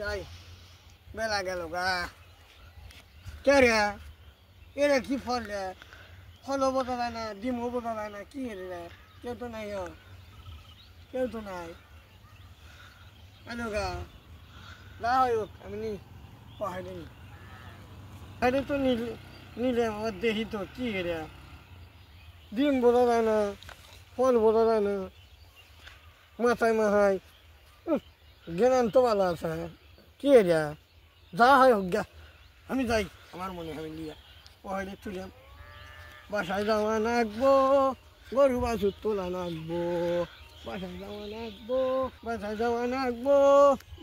যাই বেলা গেল গা কে রে এরা কি ফল রে ফলও বোঝা যায় না ডিমও বোঝা যায় না কি রে কেউ তো নাই কেউ তো নাই আনো গা না হোক আমি নি পাহাড়ে নি আরে তো নিলে আমার দেখি তো কি রে ডিম বোঝা যায় না ফল বোঝা যায় না মাথায় মাথায় জ্ঞান তো ভালো আছে কি রে যা হয় হোক গা আমি যাই আমার মনে হবে নিয়ে পাহাড়ে চলে বাসায় যাওয়া নাকবো গরু বাছুর তোলা নাকবো বাসায় যাওয়া নাকবো বাসায় যাওয়া নাকবো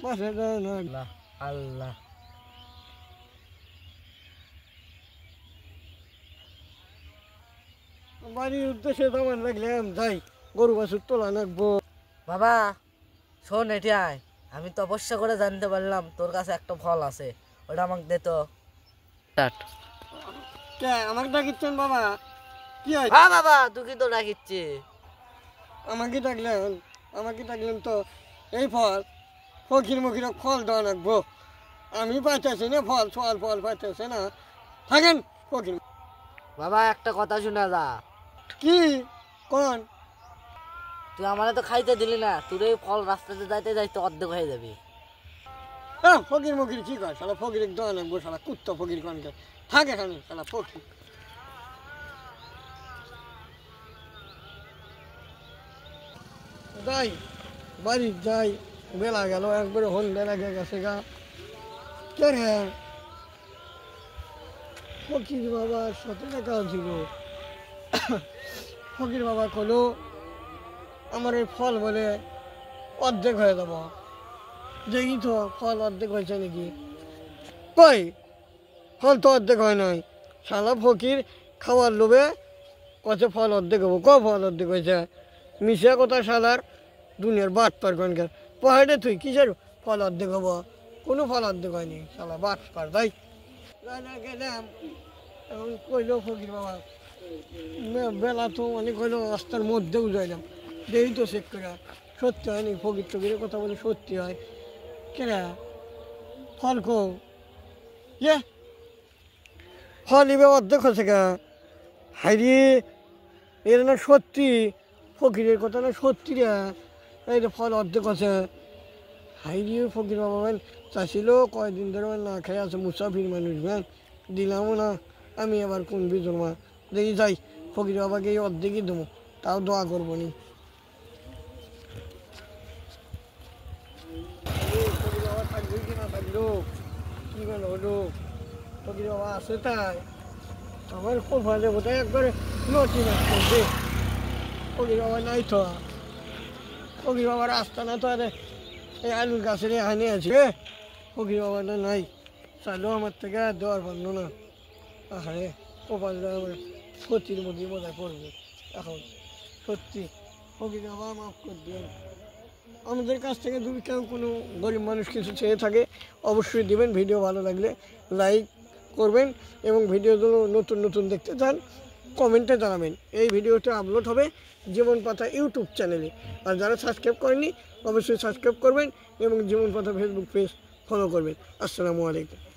বাসায় যাওয়া নাকবো আল্লাহ বাড়ির উদ্দেশ্যে যাওয়ার লাগলাম যাই গরু বাছুর তোলা নাকবো বাবা শোন এটাই আমি তপস্যা করে জানতে পারলাম তোর কাছে একটা ফল আছে ওটা আমাকে দে তো কে আমাকে ডাকিচ্ছেন বাবা কি হয় হ্যাঁ বাবা তুই কি তো ডাকিচ্ছি আমাকে ডাকলেন তো এই ফল ফকির মুখির ফল দেওয়া লাগবো আমি পাইতেছি না ফল পাইতেছে না থাকেন ফকির বাবা একটা কথা শুনে যা কি কোন তুই আমারে তো খাইতে দিলি না তোর এই ফল রাস্তাতে যাইতে যাইতে অর্ধেক হয়ে যাবি ফকির মুখির কি কয় শালা ফকির দেওয়া লাগবো শালা কুত্তা ফকির কনকে থাকে এখানে শালা ফকির যাই বাড়ি যাই বেলা গেল একবারে হন্দে লাগে গেছে গা কে রে ফকির বাবা 100 টাকা ছিল ফকির বাবা কলো আমার এই ফল বলে অর্ধেক হয়ে যাব দেখি তো ফল অর্ধেক হয়েছে নাকি কই ফল তো অর্ধেক হয় নাই শালা ফকির খাওয়ার লোভে কত ফল অর্ধেক হবো ফল অর্ধেক হয়েছে মিশা কথা শালার দুনিয়ার বাট পার কনকার পাহাড়ে তুই কিসের ফল অর্ধেক হবো কোনো ফল অর্ধেক হয়নি শালা বাট পার তাই গেলাম এখন কইল ফকির বাবা বেলা তো অনেক হইলো রাস্তার মধ্যেও যাইলাম দেখি তো চেক করে সত্যি হয়নি ফকির টকিরের কথা বলে সত্যি হয় কেরা ফল কো ইয়ে ফল এবার অর্ধেক হচ্ছে গা হাইরি এর না সত্যি ফকিরের কথা না সত্যি রে এই যে ফল অর্ধেক আছে হাইরি ফকির বাবা ম্যান চাষিল কয়দিন ধরে না খেয়ে আছে মুসাফির মানুষ ম্যান দিলামও না আমি আবার কোন বিজর মা দেখি যাই ফকির বাবাকে এই অর্ধেকই দেবো তাও দোয়া করবো নি ফকির বাবা থাকবে কি না থাকলো কি বলো হলো ফকির বাবা আছে তাই আমার কোফালে বোধহয় একবারে নটি না করবে ফকির বাবা নাই তো ফকির বাবার রাস্তা না তো আরে এই আলুর গাছের হানি আছে ফকির বাবাটা নাই চাইলেও আমার থেকে দেওয়ার পারলো না আরে কপালটা আমার ক্ষতির মধ্যে বোধহয় পড়বে এখন সত্যি ফকির বাবা মাফ করে দিও আমাদের কাছ থেকে যদি কেউ কোনো গরিব মানুষ কিছু চেয়ে থাকে অবশ্যই দেবেন ভিডিও ভালো লাগলে লাইক করবেন এবং ভিডিওগুলো নতুন দেখতে চান কমেন্টে জানাবেন এই ভিডিওটা আপলোড হবে জীবন পাতা ইউটিউব চ্যানেলে আর যারা সাবস্ক্রাইব করেননি অবশ্যই সাবস্ক্রাইব করবেন এবং জীবন পাতা ফেসবুক পেজ ফলো করবেন আসসালামু আলাইকুম